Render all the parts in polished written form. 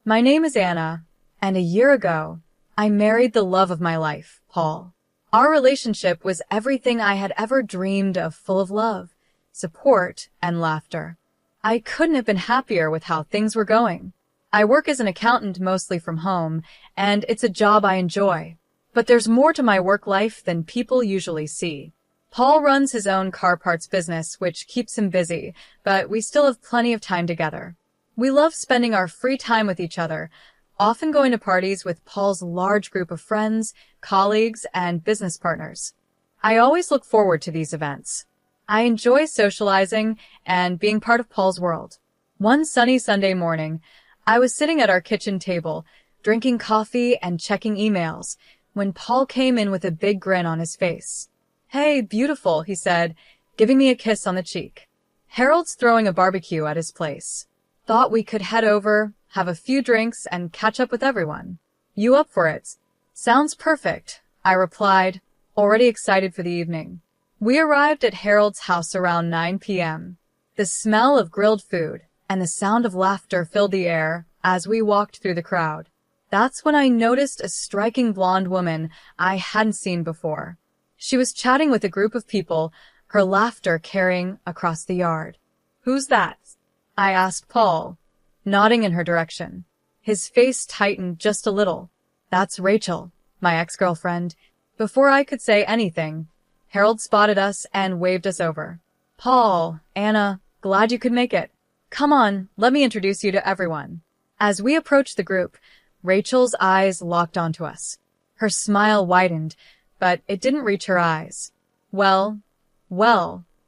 My name is Anna, and a year ago, I married the love of my life, Paul. Our relationship was everything I had ever dreamed of, full of love, support, and laughter. I couldn't have been happier with how things were going. I work as an accountant mostly from home, and it's a job I enjoy. But there's more to my work life than people usually see. Paul runs his own car parts business, which keeps him busy, but we still have plenty of time together. We love spending our free time with each other, often going to parties with Paul's large group of friends, colleagues, and business partners. I always look forward to these events. I enjoy socializing and being part of Paul's world. One sunny Sunday morning, I was sitting at our kitchen table, drinking coffee and checking emails, when Paul came in with a big grin on his face. "Hey, beautiful," he said, giving me a kiss on the cheek. "Harold's throwing a barbecue at his place. Thought we could head over, have a few drinks, and catch up with everyone. You up for it?" "Sounds perfect," I replied, already excited for the evening. We arrived at Harold's house around 9 p.m. The smell of grilled food and the sound of laughter filled the air as we walked through the crowd. That's when I noticed a striking blonde woman I hadn't seen before. She was chatting with a group of people, her laughter carrying across the yard. "Who's that?" I asked Paul, nodding in her direction. His face tightened just a little. "That's Rachel, my ex-girlfriend." Before I could say anything, Harold spotted us and waved us over. "Paul, Anna, glad you could make it. Come on, let me introduce you to everyone." As we approached the group, Rachel's eyes locked onto us. Her smile widened, but it didn't reach her eyes. Well,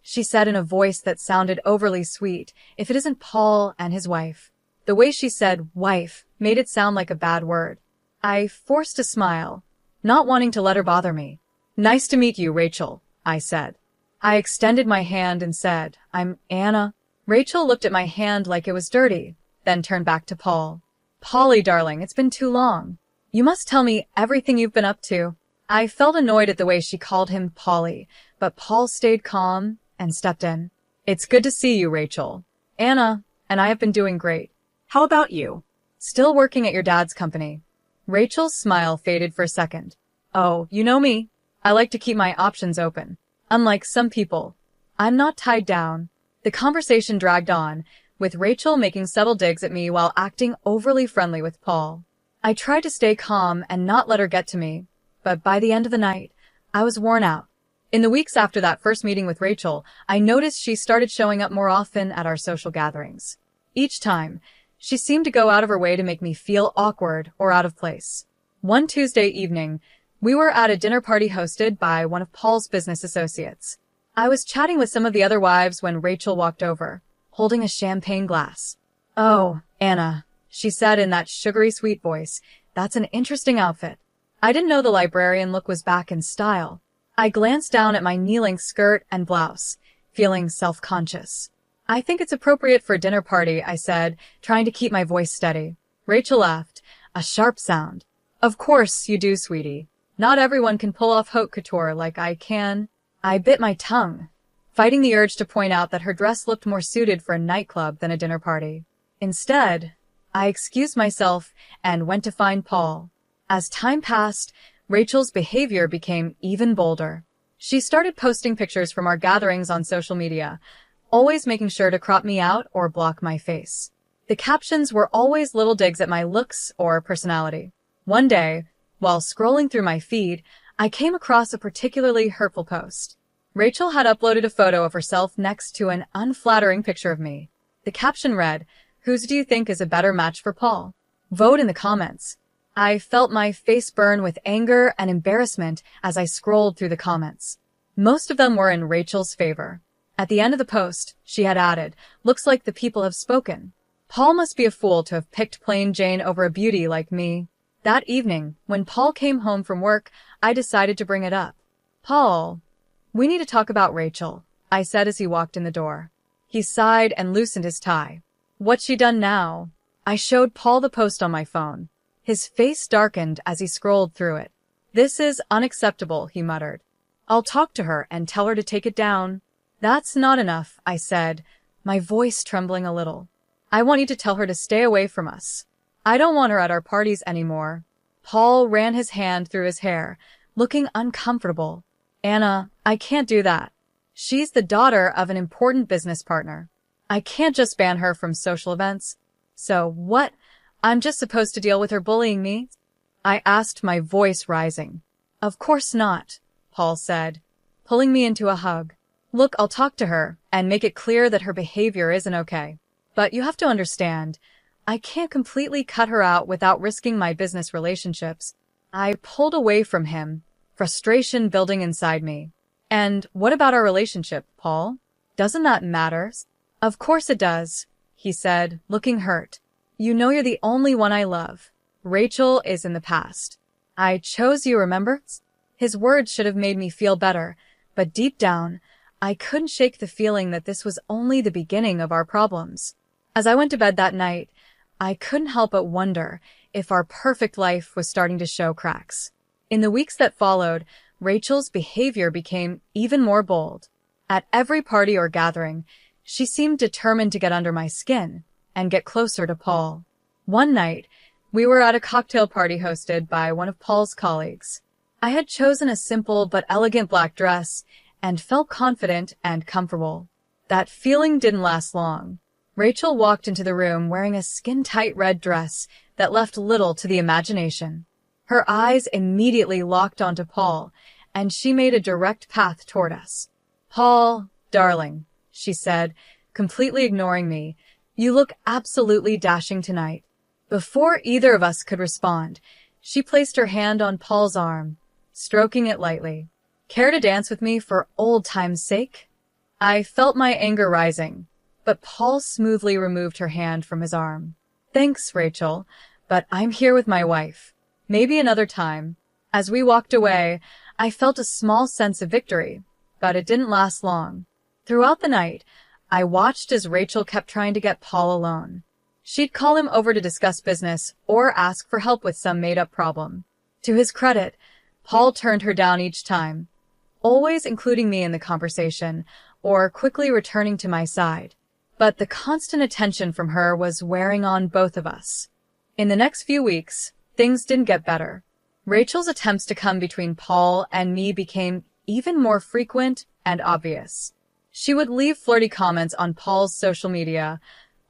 she said in a voice that sounded overly sweet, "if it isn't Paul and his wife." The way she said wife made it sound like a bad word. I forced a smile, not wanting to let her bother me. "Nice to meet you, Rachel," I said. I extended my hand and said, "I'm Anna." Rachel looked at my hand like it was dirty, then turned back to Paul. "Polly, darling, it's been too long. You must tell me everything you've been up to." I felt annoyed at the way she called him Polly, but Paul stayed calm and stepped in. "It's good to see you, Rachel. Anna and I have been doing great. How about you? Still working at your dad's company?" Rachel's smile faded for a second. "Oh, you know me. I like to keep my options open. Unlike some people, I'm not tied down." The conversation dragged on, with Rachel making subtle digs at me while acting overly friendly with Paul. I tried to stay calm and not let her get to me, but by the end of the night, I was worn out. In the weeks after that first meeting with Rachel, I noticed she started showing up more often at our social gatherings. Each time, she seemed to go out of her way to make me feel awkward or out of place. One Tuesday evening, we were at a dinner party hosted by one of Paul's business associates. I was chatting with some of the other wives when Rachel walked over, holding a champagne glass. "Oh, Anna," she said in that sugary sweet voice, "that's an interesting outfit." I didn't know the librarian look was back in style. I glanced down at my knee-length skirt and blouse, feeling self-conscious. "I think it's appropriate for a dinner party," I said, trying to keep my voice steady. Rachel laughed, a sharp sound. "Of course you do, sweetie. Not everyone can pull off haute couture like I can." I bit my tongue, fighting the urge to point out that her dress looked more suited for a nightclub than a dinner party. Instead, I excused myself and went to find Paul. As time passed, Rachel's behavior became even bolder. She started posting pictures from our gatherings on social media, always making sure to crop me out or block my face. The captions were always little digs at my looks or personality. One day, while scrolling through my feed, I came across a particularly hurtful post. Rachel had uploaded a photo of herself next to an unflattering picture of me. The caption read, "Whose do you think is a better match for Paul? Vote in the comments." I felt my face burn with anger and embarrassment as I scrolled through the comments. Most of them were in Rachel's favor. At the end of the post, she had added, "Looks like the people have spoken. Paul must be a fool to have picked plain Jane over a beauty like me." That evening, when Paul came home from work, I decided to bring it up. "Paul, we need to talk about Rachel," I said as he walked in the door. He sighed and loosened his tie. "What's she done now?" I showed Paul the post on my phone. His face darkened as he scrolled through it. "This is unacceptable," he muttered. "I'll talk to her and tell her to take it down." "That's not enough," I said, my voice trembling a little. "I want you to tell her to stay away from us." I don't want her at our parties anymore. Paul ran his hand through his hair, looking uncomfortable. Anna, I can't do that. She's the daughter of an important business partner. I can't just ban her from social events. So what? I'm just supposed to deal with her bullying me? I asked, my voice rising. Of course not, Paul said, pulling me into a hug. Look, I'll talk to her and make it clear that her behavior isn't okay. But you have to understand, I can't completely cut her out without risking my business relationships. I pulled away from him, frustration building inside me. And what about our relationship, Paul? Doesn't that matter? Of course it does, he said, looking hurt. You know you're the only one I love. Rachel is in the past. I chose you, remember? His words should have made me feel better, but deep down, I couldn't shake the feeling that this was only the beginning of our problems. As I went to bed that night, I couldn't help but wonder if our perfect life was starting to show cracks. In the weeks that followed, Rachel's behavior became even more bold. At every party or gathering, she seemed determined to get under my skin and get closer to Paul. One night, we were at a cocktail party hosted by one of Paul's colleagues. I had chosen a simple but elegant black dress and felt confident and comfortable. That feeling didn't last long. Rachel walked into the room wearing a skin-tight red dress that left little to the imagination. Her eyes immediately locked onto Paul, and she made a direct path toward us. Paul, darling, she said, completely ignoring me, you look absolutely dashing tonight. Before either of us could respond, she placed her hand on Paul's arm, stroking it lightly. Care to dance with me for old time's sake? I felt my anger rising, but Paul smoothly removed her hand from his arm. Thanks, Rachel, but I'm here with my wife. Maybe another time. As we walked away, I felt a small sense of victory, but it didn't last long. Throughout the night, I watched as Rachel kept trying to get Paul alone. She'd call him over to discuss business or ask for help with some made-up problem. To his credit, Paul turned her down each time, always including me in the conversation or quickly returning to my side. But the constant attention from her was wearing on both of us. In the next few weeks, things didn't get better. Rachel's attempts to come between Paul and me became even more frequent and obvious. She would leave flirty comments on Paul's social media,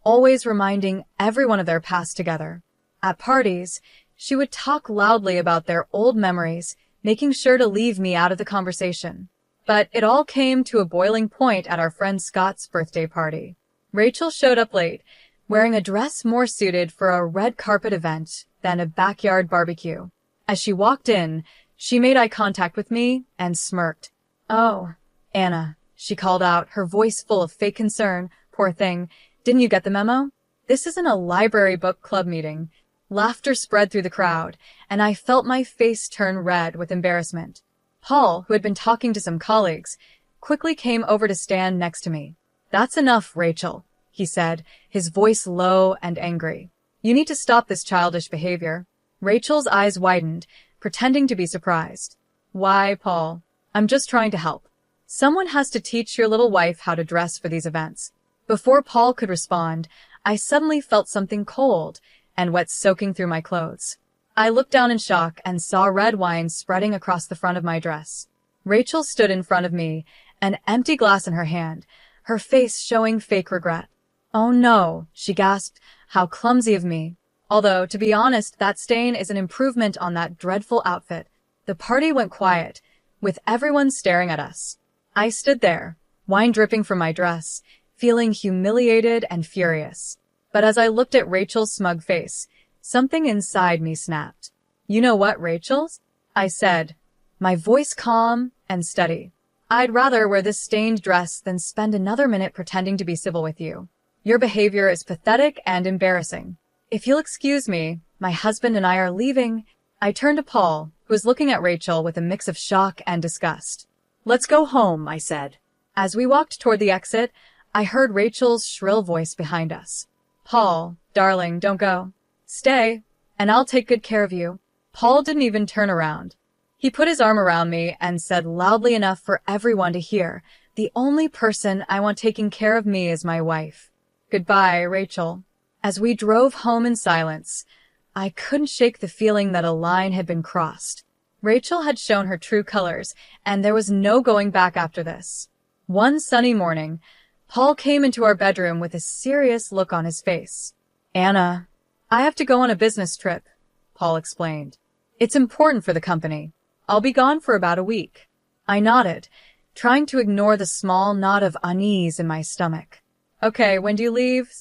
always reminding everyone of their past together. At parties, she would talk loudly about their old memories, making sure to leave me out of the conversation. But it all came to a boiling point at our friend Scott's birthday party. Rachel showed up late, wearing a dress more suited for a red carpet event than a backyard barbecue. As she walked in, she made eye contact with me and smirked. Oh, Anna, she called out, her voice full of fake concern. Poor thing. Didn't you get the memo? This isn't a library book club meeting. Laughter spread through the crowd, and I felt my face turn red with embarrassment. Paul, who had been talking to some colleagues, quickly came over to stand next to me. That's enough, Rachel, he said, his voice low and angry. You need to stop this childish behavior. Rachel's eyes widened, pretending to be surprised. Why, Paul? I'm just trying to help. Someone has to teach your little wife how to dress for these events. Before Paul could respond, I suddenly felt something cold and wet soaking through my clothes. I looked down in shock and saw red wine spreading across the front of my dress. Rachel stood in front of me, an empty glass in her hand, her face showing fake regret. Oh no, she gasped. How clumsy of me. Although, to be honest, that stain is an improvement on that dreadful outfit. The party went quiet, with everyone staring at us. I stood there, wine dripping from my dress, feeling humiliated and furious. But as I looked at Rachel's smug face, something inside me snapped. You know what, Rachel? I said, my voice calm and steady. I'd rather wear this stained dress than spend another minute pretending to be civil with you. Your behavior is pathetic and embarrassing. If you'll excuse me, my husband and I are leaving. I turned to Paul, who was looking at Rachel with a mix of shock and disgust. Let's go home, I said. As we walked toward the exit, I heard Rachel's shrill voice behind us. Paul, darling, don't go. Stay, and I'll take good care of you. Paul didn't even turn around. He put his arm around me and said loudly enough for everyone to hear, the only person I want taking care of me is my wife. Goodbye, Rachel. As we drove home in silence, I couldn't shake the feeling that a line had been crossed. Rachel had shown her true colors, and there was no going back after this. One sunny morning, Paul came into our bedroom with a serious look on his face. "Anna, I have to go on a business trip," Paul explained. "It's important for the company. I'll be gone for about a week." I nodded, trying to ignore the small knot of unease in my stomach. "Okay, when do you leave?"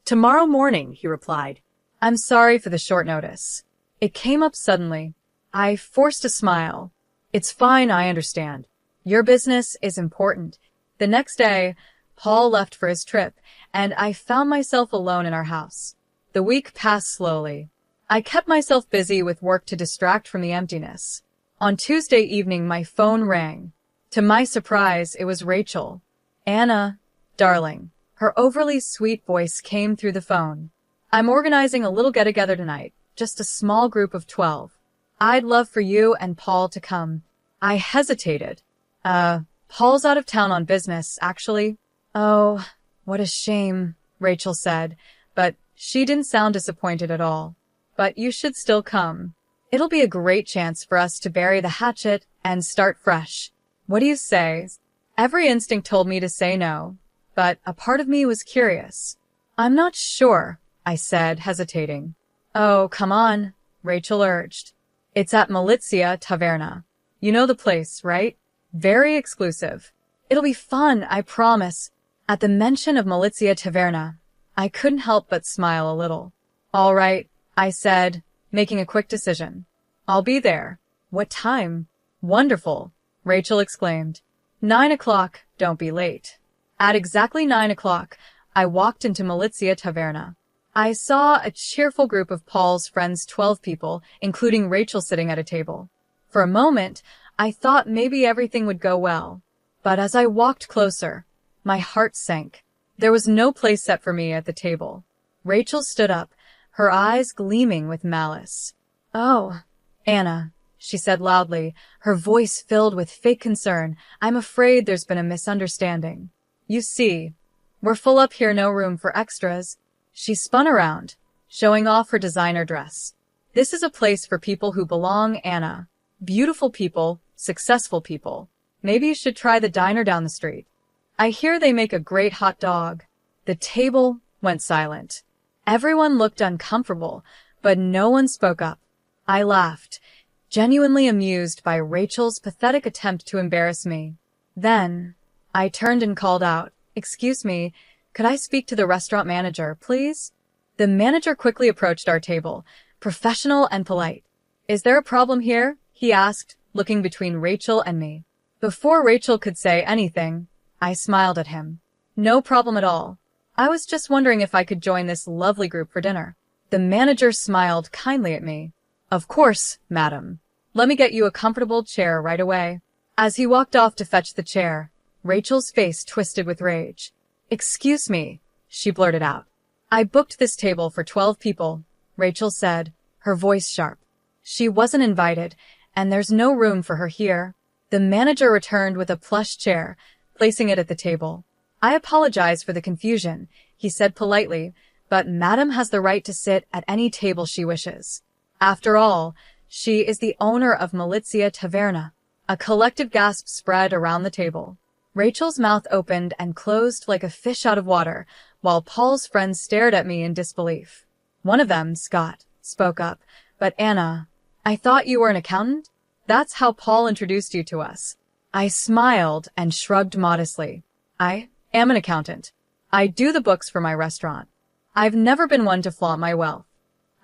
"Tomorrow morning," he replied. I'm sorry for the short notice. It came up suddenly. I forced a smile. "It's fine, I understand. Your business is important." The next day, Paul left for his trip, and I found myself alone in our house. The week passed slowly. I kept myself busy with work to distract from the emptiness. On Tuesday evening, my phone rang. To my surprise, it was Rachel. "Anna, darling." Her overly sweet voice came through the phone. "I'm organizing a little get-together tonight, just a small group of 12. I'd love for you and Paul to come." I hesitated. Paul's out of town on business, actually." "Oh, what a shame," Rachel said, but she didn't sound disappointed at all. "But you should still come. It'll be a great chance for us to bury the hatchet and start fresh. What do you say?" Every instinct told me to say no, but a part of me was curious. "I'm not sure," I said, hesitating. "Oh, come on," Rachel urged. "It's at Malizia Taverna. You know the place, right? Very exclusive. It'll be fun, I promise." At the mention of Malizia Taverna, I couldn't help but smile a little. "All right," I said, making a quick decision. "I'll be there." "What time?" "Wonderful," Rachel exclaimed. 9 o'clock, don't be late." At exactly 9 o'clock, I walked into Malizia Taverna. I saw a cheerful group of Paul's friends, 12 people, including Rachel, sitting at a table. For a moment, I thought maybe everything would go well. But as I walked closer, my heart sank. There was no place set for me at the table. Rachel stood up, her eyes gleaming with malice. "Oh, Anna," she said loudly, her voice filled with fake concern. "I'm afraid there's been a misunderstanding. You see, we're full up here, no room for extras." She spun around, showing off her designer dress. "This is a place for people who belong, Anna. Beautiful people, successful people. Maybe you should try the diner down the street. I hear they make a great hot dog." The table went silent. Everyone looked uncomfortable, but no one spoke up. I laughed, genuinely amused by Rachel's pathetic attempt to embarrass me. Then, I turned and called out, "Excuse me, could I speak to the restaurant manager, please?" The manager quickly approached our table, professional and polite. "Is there a problem here?" he asked, looking between Rachel and me. Before Rachel could say anything, I smiled at him. "No problem at all. I was just wondering if I could join this lovely group for dinner." The manager smiled kindly at me. "Of course, madam. Let me get you a comfortable chair right away." As he walked off to fetch the chair, Rachel's face twisted with rage. "Excuse me," she blurted out. "I booked this table for 12 people," Rachel said, her voice sharp. "She wasn't invited, and there's no room for her here." The manager returned with a plush chair, placing it at the table. "I apologize for the confusion," he said politely, "but Madam has the right to sit at any table she wishes. After all, she is the owner of Malizia Taverna." A collective gasp spread around the table. Rachel's mouth opened and closed like a fish out of water, while Paul's friends stared at me in disbelief. One of them, Scott, spoke up. "But Anna, I thought you were an accountant? That's how Paul introduced you to us." I smiled and shrugged modestly. "I am an accountant. I do the books for my restaurant. I've never been one to flaunt my wealth.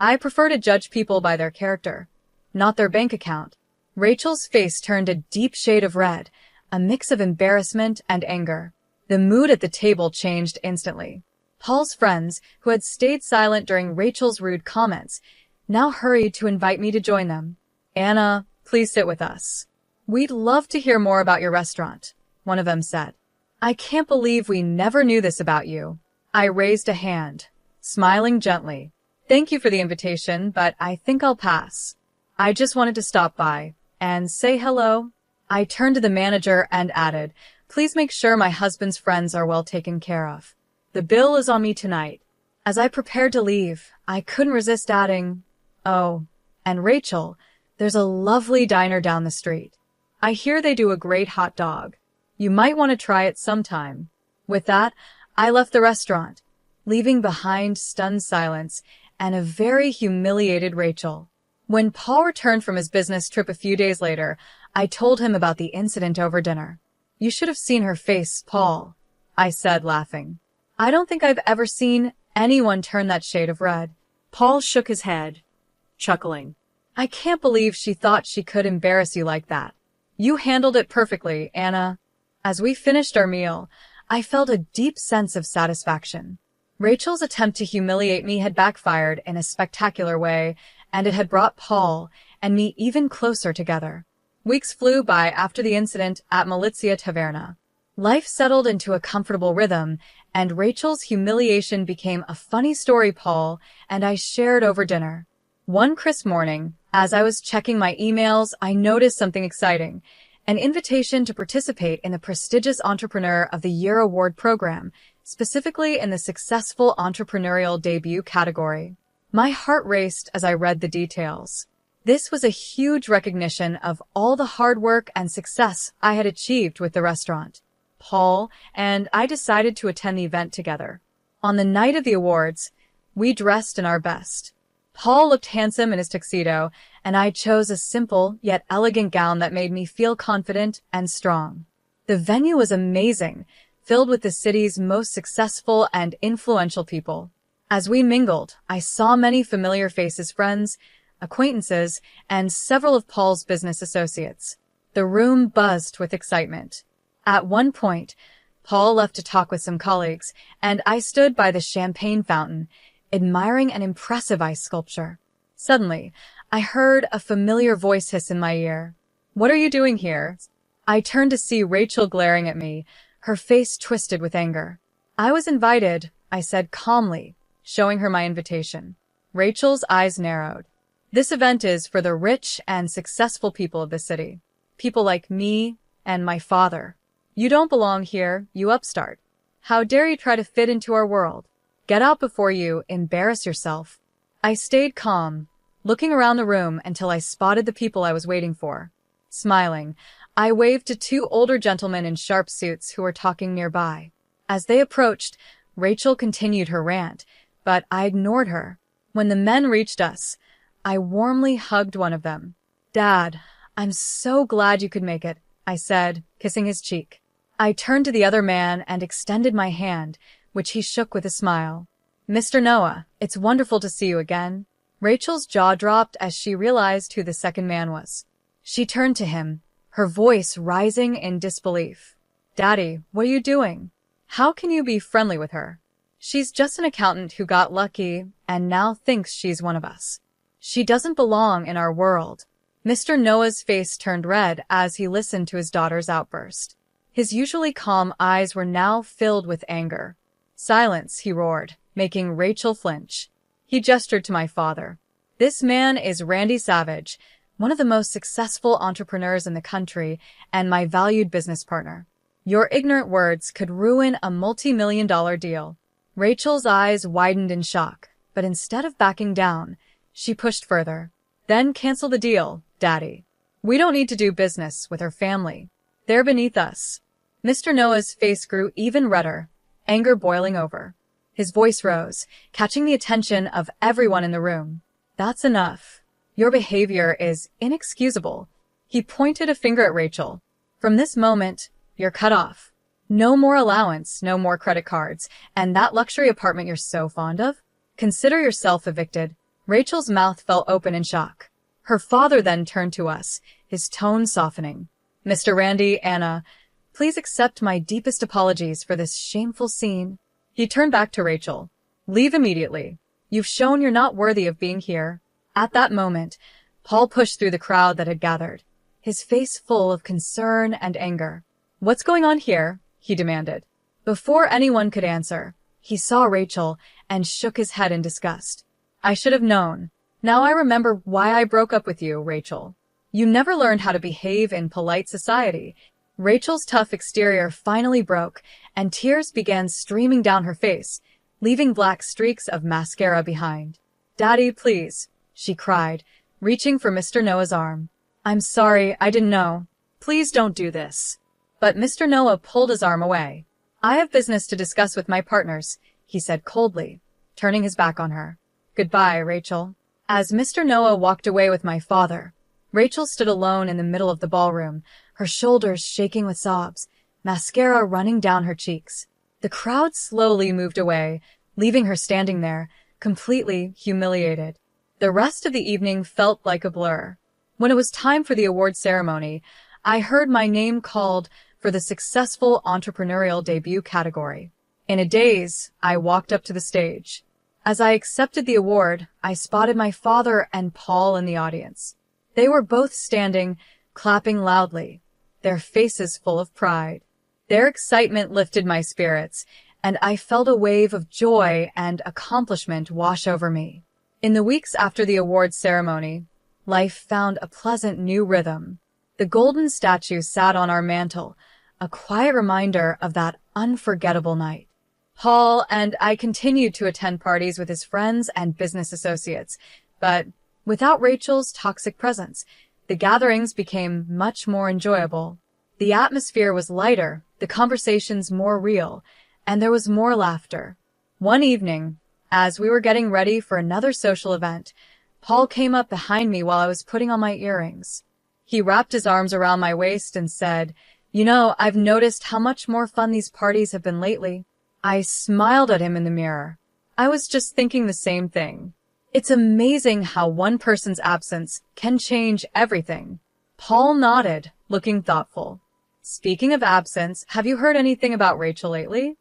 I prefer to judge people by their character, not their bank account." Rachel's face turned a deep shade of red, a mix of embarrassment and anger. The mood at the table changed instantly. Paul's friends, who had stayed silent during Rachel's rude comments, now hurried to invite me to join them. "Anna, please sit with us. We'd love to hear more about your restaurant," one of them said. "I can't believe we never knew this about you." I raised a hand, smiling gently. "Thank you for the invitation, but I think I'll pass. I just wanted to stop by and say hello." I turned to the manager and added, "Please make sure my husband's friends are well taken care of. The bill is on me tonight." As I prepared to leave, I couldn't resist adding, Oh, and Rachel, there's a lovely diner down the street. I hear they do a great hot dog. You might want to try it sometime. With that, I left the restaurant, leaving behind stunned silence and a very humiliated Rachel. When Paul returned from his business trip a few days later, I told him about the incident over dinner. You should have seen her face, Paul, I said, laughing. I don't think I've ever seen anyone turn that shade of red. Paul shook his head, chuckling. I can't believe she thought she could embarrass you like that. You handled it perfectly, Anna. As we finished our meal, I felt a deep sense of satisfaction. Rachel's attempt to humiliate me had backfired in a spectacular way, and it had brought Paul and me even closer together. Weeks flew by after the incident at Malizia Taverna. Life settled into a comfortable rhythm, and Rachel's humiliation became a funny story Paul and I shared over dinner. One crisp morning, as I was checking my emails, I noticed something exciting. An invitation to participate in the prestigious Entrepreneur of the Year Award program, specifically in the Successful Entrepreneurial Debut category. My heart raced as I read the details. This was a huge recognition of all the hard work and success I had achieved with the restaurant. Paul and I decided to attend the event together. On the night of the awards, we dressed in our best. Paul looked handsome in his tuxedo, and I chose a simple yet elegant gown that made me feel confident and strong. The venue was amazing, filled with the city's most successful and influential people. As we mingled, I saw many familiar faces, friends, acquaintances, and several of Paul's business associates. The room buzzed with excitement. At one point, Paul left to talk with some colleagues, and I stood by the champagne fountain, admiring an impressive ice sculpture. Suddenly, I heard a familiar voice hiss in my ear. "What are you doing here?" I turned to see Rachel glaring at me, her face twisted with anger. "I was invited," I said calmly, showing her my invitation. Rachel's eyes narrowed. "This event is for the rich and successful people of the city. People like me and my father. You don't belong here, you upstart. How dare you try to fit into our world? Get out before you embarrass yourself." I stayed calm, looking around the room until I spotted the people I was waiting for. Smiling, I waved to two older gentlemen in sharp suits who were talking nearby. As they approached, Rachel continued her rant, but I ignored her. When the men reached us, I warmly hugged one of them. "Dad, I'm so glad you could make it," I said, kissing his cheek. I turned to the other man and extended my hand, which he shook with a smile. "Mr. Noah, it's wonderful to see you again." Rachel's jaw dropped as she realized who the second man was. She turned to him, her voice rising in disbelief. "Daddy, what are you doing? How can you be friendly with her? She's just an accountant who got lucky and now thinks she's one of us. She doesn't belong in our world." Mr. Noah's face turned red as he listened to his daughter's outburst. His usually calm eyes were now filled with anger. "Silence," he roared, making Rachel flinch. He gestured to my father. "This man is Randy Savage, one of the most successful entrepreneurs in the country and my valued business partner. Your ignorant words could ruin a multi-million-dollar deal." Rachel's eyes widened in shock, but instead of backing down, she pushed further. "Then cancel the deal, Daddy. We don't need to do business with her family. They're beneath us." Mr. Noah's face grew even redder, anger boiling over. His voice rose, catching the attention of everyone in the room. "That's enough. Your behavior is inexcusable." He pointed a finger at Rachel. "From this moment, you're cut off. No more allowance, no more credit cards, and that luxury apartment you're so fond of? Consider yourself evicted." Rachel's mouth fell open in shock. Her father then turned to us, his tone softening. "Mr. Randy, Anna, please accept my deepest apologies for this shameful scene." He turned back to Rachel. "Leave immediately. You've shown you're not worthy of being here." At that moment, Paul pushed through the crowd that had gathered, his face full of concern and anger. "What's going on here?" he demanded. Before anyone could answer, he saw Rachel and shook his head in disgust. "I should have known. Now I remember why I broke up with you, Rachel. You never learned how to behave in polite society." Rachel's tough exterior finally broke, and tears began streaming down her face, leaving black streaks of mascara behind. "Daddy, please. she cried, reaching for Mr. Noah's arm. "I'm sorry, I didn't know." "Please don't do this." But Mr. Noah pulled his arm away. "I have business to discuss with my partners," he said coldly, turning his back on her. "Goodbye, Rachel." As Mr. Noah walked away with my father, Rachel stood alone in the middle of the ballroom, her shoulders shaking with sobs, mascara running down her cheeks. The crowd slowly moved away, leaving her standing there, completely humiliated. The rest of the evening felt like a blur. When it was time for the award ceremony, I heard my name called for the Successful Entrepreneurial Debut category. In a daze, I walked up to the stage. As I accepted the award, I spotted my father and Paul in the audience. They were both standing, clapping loudly, their faces full of pride. Their excitement lifted my spirits, and I felt a wave of joy and accomplishment wash over me. In the weeks after the awards ceremony, life found a pleasant new rhythm. The golden statue sat on our mantel, a quiet reminder of that unforgettable night. Paul and I continued to attend parties with his friends and business associates, but without Rachel's toxic presence, the gatherings became much more enjoyable. The atmosphere was lighter, the conversations more real, and there was more laughter. One evening, as we were getting ready for another social event, Paul came up behind me while I was putting on my earrings. He wrapped his arms around my waist and said, "You know, I've noticed how much more fun these parties have been lately." I smiled at him in the mirror. I was just thinking the same thing. It's amazing how one person's absence can change everything. Paul nodded, looking thoughtful. "Speaking of absence, have you heard anything about Rachel lately?"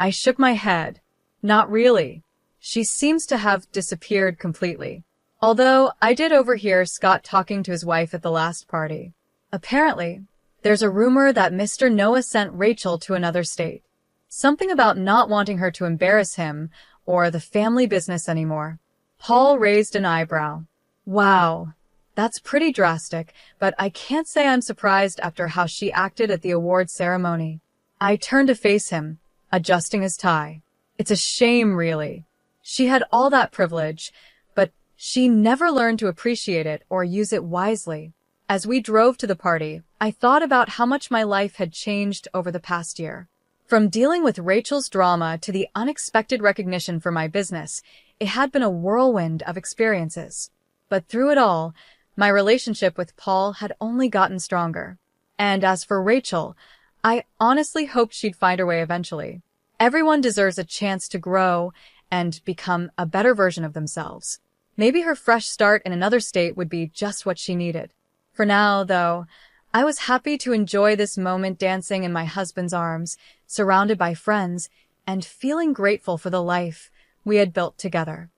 I shook my head. "Not really. She seems to have disappeared completely. Although I did overhear Scott talking to his wife at the last party. Apparently, there's a rumor that Mr. Noah sent Rachel to another state. Something about not wanting her to embarrass him or the family business anymore." Paul raised an eyebrow. "Wow, that's pretty drastic, but I can't say I'm surprised after how she acted at the award ceremony." I turned to face him, adjusting his tie. "It's a shame, really. She had all that privilege, but she never learned to appreciate it or use it wisely." As we drove to the party, I thought about how much my life had changed over the past year. From dealing with Rachel's drama to the unexpected recognition for my business, it had been a whirlwind of experiences. But through it all, my relationship with Paul had only gotten stronger. And as for Rachel, I honestly hoped she'd find her way eventually. Everyone deserves a chance to grow and become a better version of themselves. Maybe her fresh start in another state would be just what she needed. For now, though, I was happy to enjoy this moment dancing in my husband's arms, surrounded by friends, and feeling grateful for the life we had built together.